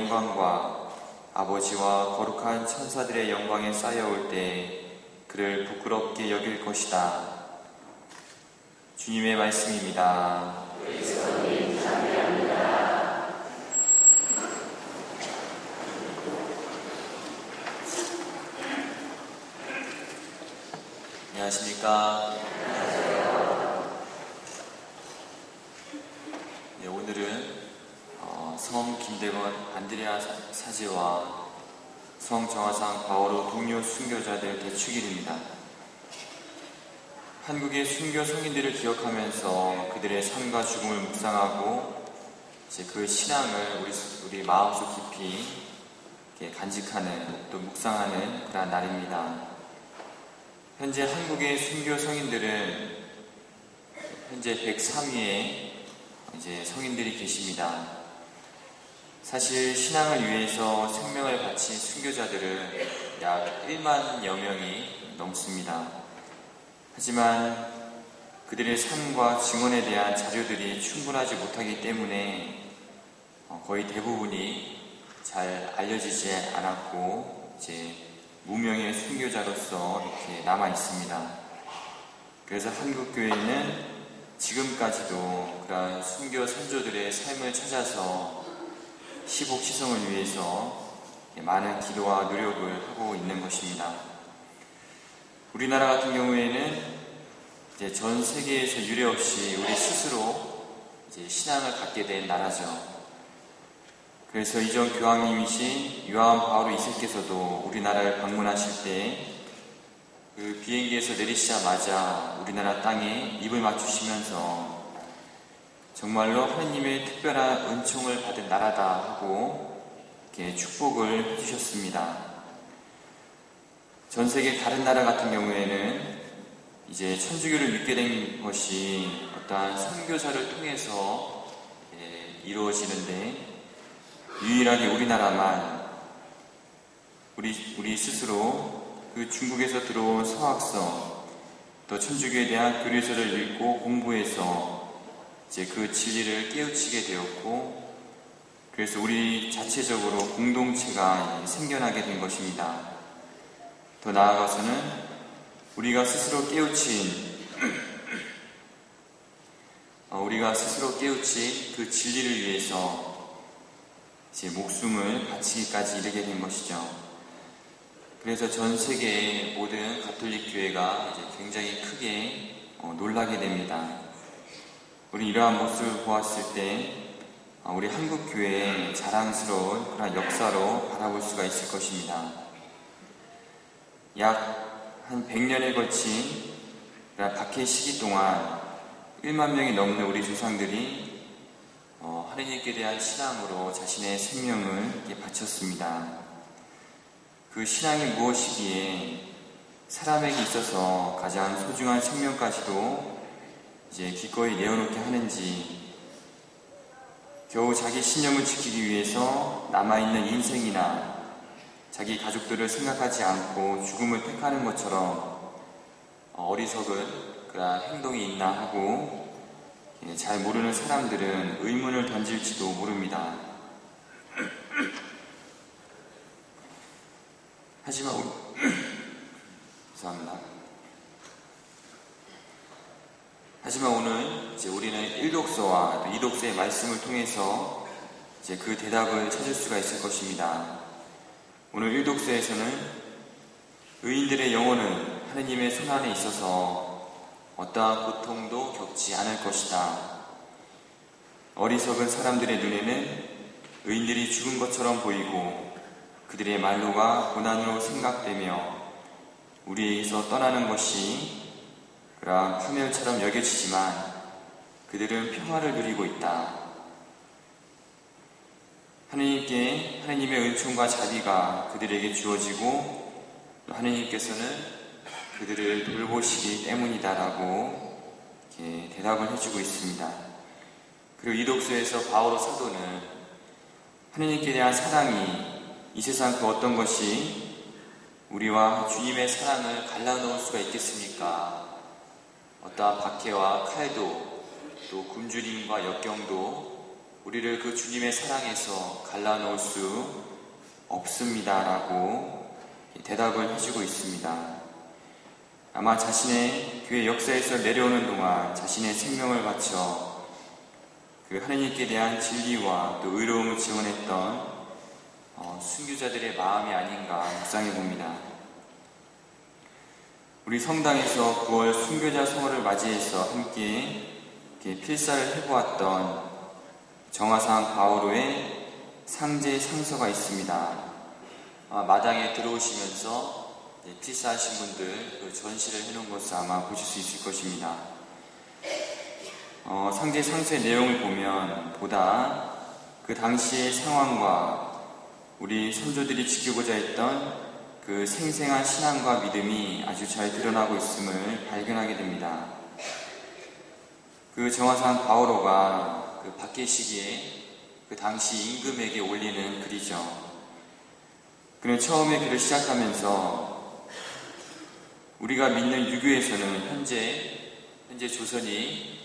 영광과 아버지와 거룩한 천사들의 영광에 쌓여올 때 그를 부끄럽게 여길 것이다. 주님의 말씀입니다. 그리스도님 찬양합니다. 안녕하십니까? 네, 오늘은 성 김대건 안드레아 사제와 성 정화상 바오로 동료 순교자들 대축일입니다. 한국의 순교 성인들을 기억하면서 그들의 삶과 죽음을 묵상하고 이제 그 신앙을 우리 마음속 깊이 간직하는 또 묵상하는 그런 날입니다. 현재 한국의 순교 성인들은 현재 103위의 이제 성인들이 계십니다. 사실 신앙을 위해서 생명을 바친 순교자들은 약 1만여 명이 넘습니다. 하지만 그들의 삶과 증언에 대한 자료들이 충분하지 못하기 때문에 거의 대부분이 잘 알려지지 않았고 이제 무명의 순교자로서 이렇게 남아 있습니다. 그래서 한국교회는 지금까지도 그러한 순교 선조들의 삶을 찾아서 시복시성을 위해서 많은 기도와 노력을 하고 있는 것입니다. 우리나라 같은 경우에는 이제 전 세계에서 유례없이 우리 스스로 이제 신앙을 갖게 된 나라죠. 그래서 이전 교황님이신 요한 바오로 2세께서도 우리나라를 방문하실 때 그 비행기에서 내리시자마자 우리나라 땅에 입을 맞추시면서 정말로 하느님의 특별한 은총을 받은 나라다 하고 이렇게 축복을 해주셨습니다. 전 세계 다른 나라 같은 경우에는 이제 천주교를 믿게 된 것이 어떠한 선교사를 통해서 이루어지는데 유일하게 우리나라만 우리 스스로 그 중국에서 들어온 서학서 또 천주교에 대한 교리서를 읽고 공부해서 이제 그 진리를 깨우치게 되었고 그래서 우리 자체적으로 공동체가 생겨나게 된 것입니다. 더 나아가서는 우리가 스스로 깨우친 그 진리를 위해서 제 목숨을 바치기까지 이르게 된 것이죠. 그래서 전 세계의 모든 가톨릭 교회가 이제 굉장히 크게 놀라게 됩니다. 우리 이러한 모습을 보았을 때 우리 한국 교회의 자랑스러운 그런 역사로 바라볼 수가 있을 것입니다. 약 한 100년에 걸친 박해 시기 동안 1만 명이 넘는 우리 조상들이 하느님께 대한 신앙으로 자신의 생명을 바쳤습니다. 그 신앙이 무엇이기에 사람에게 있어서 가장 소중한 생명까지도 이제 기꺼이 내어놓게 하는지, 겨우 자기 신념을 지키기 위해서 남아있는 인생이나 자기 가족들을 생각하지 않고 죽음을 택하는 것처럼 어리석은 그런 행동이 있나 하고 잘 모르는 사람들은 의문을 던질지도 모릅니다. 하지만 오늘 이제 우리는 1독서와 또 2독서의 말씀을 통해서 이제 그 대답을 찾을 수가 있을 것입니다. 오늘 1독서에서는 의인들의 영혼은 하느님의 손안에 있어서 어떠한 고통도 겪지 않을 것이다. 어리석은 사람들의 눈에는 의인들이 죽은 것처럼 보이고 그들의 말로가 고난으로 생각되며 우리에게서 떠나는 것이 그러한 파멸처럼 여겨지지만 그들은 평화를 누리고 있다. 하느님의 은총과 자비가 그들에게 주어지고 하느님께서는 그들을 돌보시기 때문이다라고 이렇게 대답을 해주고 있습니다. 그리고 이 독서에서 바오로 사도는 하느님께 대한 사랑이 이 세상 그 어떤 것이 우리와 주님의 사랑을 갈라놓을 수가 있겠습니까? 어떠한 박해와 칼도 또 굶주림과 역경도 우리를 그 주님의 사랑에서 갈라놓을 수 없습니다라고 대답을 해주고 있습니다. 아마 자신의 교회 역사에서 내려오는 동안 자신의 생명을 바쳐 그 하나님께 대한 진리와 또 의로움을 지원했던 순교자들의 마음이 아닌가 묵상해 봅니다. 우리 성당에서 9월 순교자 성호를 맞이해서 함께 필사를 해보았던 정화상 바오로의 상제 상서가 있습니다. 마당에 들어오시면서 필사하신 분들 그 전시를 해놓은 것을 아마 보실 수 있을 것입니다. 상제 상서의 내용을 보면 보다 그 당시의 상황과 우리 선조들이 지키고자 했던 그 생생한 신앙과 믿음이 아주 잘 드러나고 있음을 발견하게 됩니다. 그 정화상 바오로가 그 박해시기에 그 당시 임금에게 올리는 글이죠. 그는 처음에 글을 시작하면서 우리가 믿는 유교에서는 현재 조선이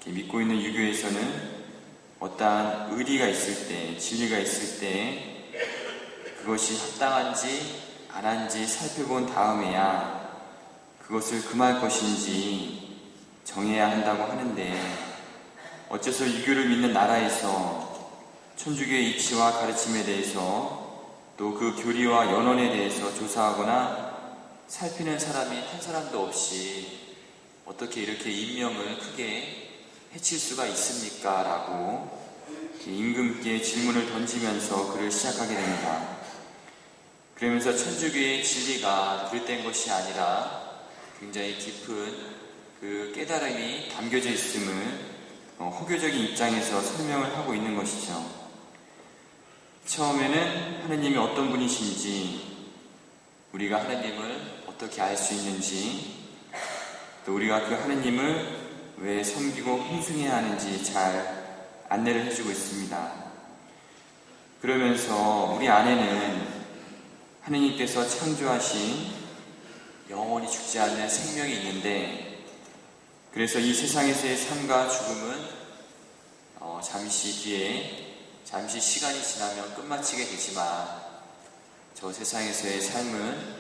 믿고 있는 유교에서는 어떠한 의리가 있을 때, 진리가 있을 때 그것이 합당한지 안 한지 살펴본 다음에야 그것을 금할 것인지 정해야 한다고 하는데, 어째서 유교를 믿는 나라에서 천주교의 이치와 가르침에 대해서 또 그 교리와 연원에 대해서 조사하거나 살피는 사람이 한 사람도 없이 어떻게 이렇게 인명을 크게 해칠 수가 있습니까? 라고 임금께 질문을 던지면서 글을 시작하게 됩니다. 그러면서 천주교의 진리가 들뜬 것이 아니라 굉장히 깊은 그 깨달음이 담겨져 있음을 호교적인 입장에서 설명을 하고 있는 것이죠. 처음에는 하느님이 어떤 분이신지, 우리가 하느님을 어떻게 알 수 있는지, 또 우리가 그 하느님을 왜 섬기고 hun숭해야 하는지 잘 안내를 해주고 있습니다. 그러면서 우리 안에는 하느님께서 창조하신 영원히 죽지 않는 생명이 있는데, 그래서 이 세상에서의 삶과 죽음은 잠시 뒤에, 잠시 시간이 지나면 끝마치게 되지만 저 세상에서의 삶은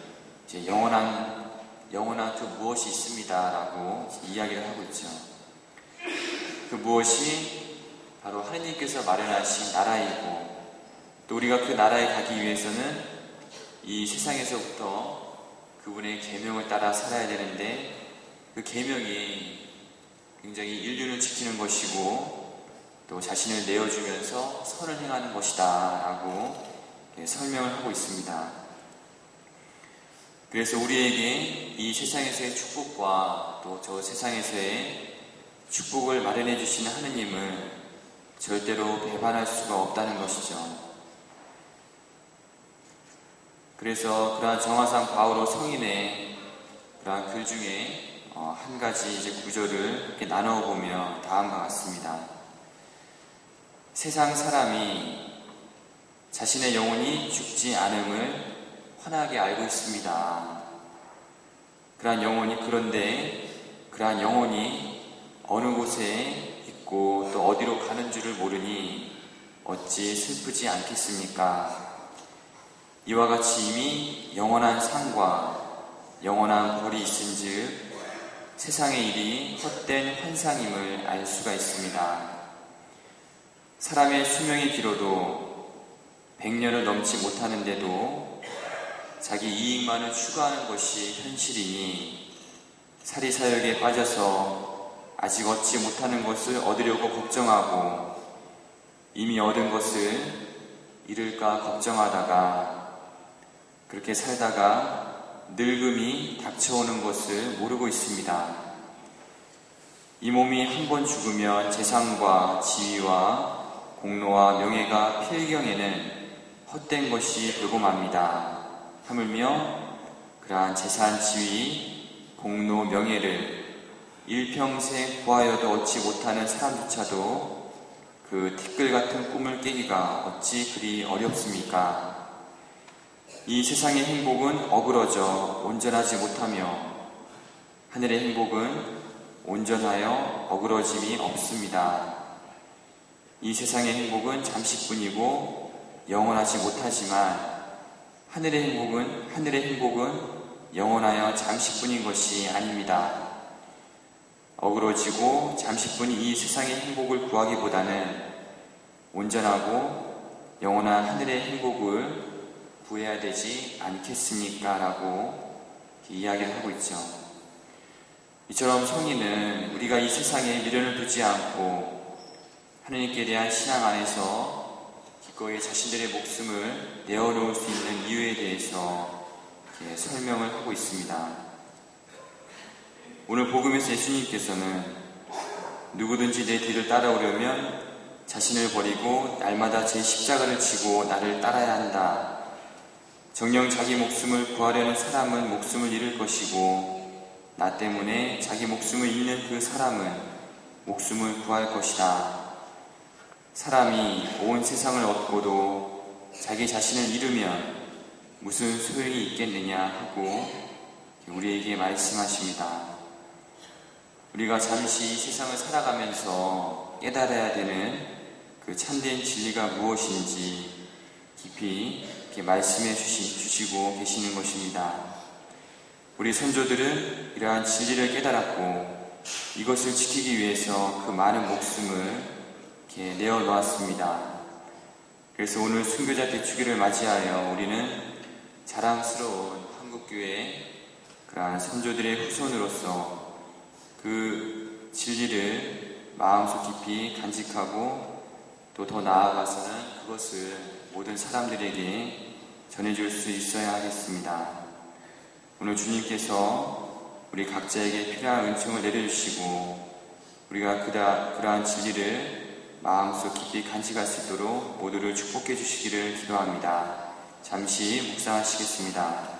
이제 영원한 그 무엇이 있습니다 라고 이야기를 하고 있죠. 그 무엇이 바로 하느님께서 마련하신 나라이고, 또 우리가 그 나라에 가기 위해서는 이 세상에서부터 그분의 계명을 따라 살아야 되는데, 그 계명이 굉장히 인륜을 지키는 것이고 또 자신을 내어주면서 선을 행하는 것이다 라고 설명을 하고 있습니다. 그래서 우리에게 이 세상에서의 축복과 또 저 세상에서의 축복을 마련해 주시는 하느님을 절대로 배반할 수가 없다는 것이죠. 그래서 그러한 정화상 바오로 성인의 그러한 글 중에 한 가지 이제 구절을 이렇게 나누어 보면 다음과 같습니다. 세상 사람이 자신의 영혼이 죽지 않음을 환하게 알고 있습니다. 그러한 영혼이 어느 곳에 있고 또 어디로 가는 줄을 모르니 어찌 슬프지 않겠습니까? 이와 같이 이미 영원한 상과 영원한 벌이 있은즉 세상의 일이 헛된 환상임을 알 수가 있습니다. 사람의 수명이 길어도 100년을 넘지 못하는데도 자기 이익만을 추구하는 것이 현실이니 사리사욕에 빠져서 아직 얻지 못하는 것을 얻으려고 걱정하고 이미 얻은 것을 잃을까 걱정하다가 그렇게 살다가 늙음이 닥쳐오는 것을 모르고 있습니다. 이 몸이 한 번 죽으면 재산과 지위와 공로와 명예가 필경에는 헛된 것이 되고 맙니다. 하물며 그러한 재산, 지위, 공로, 명예를 일평생 구하여도 얻지 못하는 사람조차도 그 티끌 같은 꿈을 깨기가 어찌 그리 어렵습니까? 이 세상의 행복은 어그러져 온전하지 못하며 하늘의 행복은 온전하여 어그러짐이 없습니다. 이 세상의 행복은 잠시뿐이고 영원하지 못하지만 하늘의 행복은 영원하여 잠시뿐인 것이 아닙니다. 어그러지고 잠시뿐인 이 세상의 행복을 구하기보다는 온전하고 영원한 하늘의 행복을 구해야 되지 않겠습니까? 라고 이야기를 하고 있죠. 이처럼 성인은 우리가 이 세상에 미련을 두지 않고 하느님께 대한 신앙 안에서 기꺼이 자신들의 목숨을 내어놓을 수 있는 이유에 대해서 설명을 하고 있습니다. 오늘 복음에서 예수님께서는 누구든지 내 뒤를 따라오려면 자신을 버리고 날마다 제 십자가를 지고 나를 따라야 한다. 정녕 자기 목숨을 구하려는 사람은 목숨을 잃을 것이고 나 때문에 자기 목숨을 잃는 그 사람은 목숨을 구할 것이다. 사람이 온 세상을 얻고도 자기 자신을 잃으면 무슨 소용이 있겠느냐 하고 우리에게 말씀하십니다. 우리가 잠시 이 세상을 살아가면서 깨달아야 되는 그 참된 진리가 무엇인지 깊이 이렇게 말씀해 주시고 계시는 것입니다. 우리 선조들은 이러한 진리를 깨달았고 이것을 지키기 위해서 그 많은 목숨을 이렇게 내어놓았습니다. 그래서 오늘 순교자 대축일을 맞이하여 우리는 자랑스러운 한국교회의 그러한 선조들의 후손으로서 그 진리를 마음속 깊이 간직하고 또 더 나아가서는 그것을 모든 사람들에게 전해줄 수 있어야 하겠습니다. 오늘 주님께서 우리 각자에게 필요한 은총을 내려주시고 우리가 그러한 진리를 마음속 깊이 간직할 수 있도록 모두를 축복해 주시기를 기도합니다. 잠시 묵상하시겠습니다.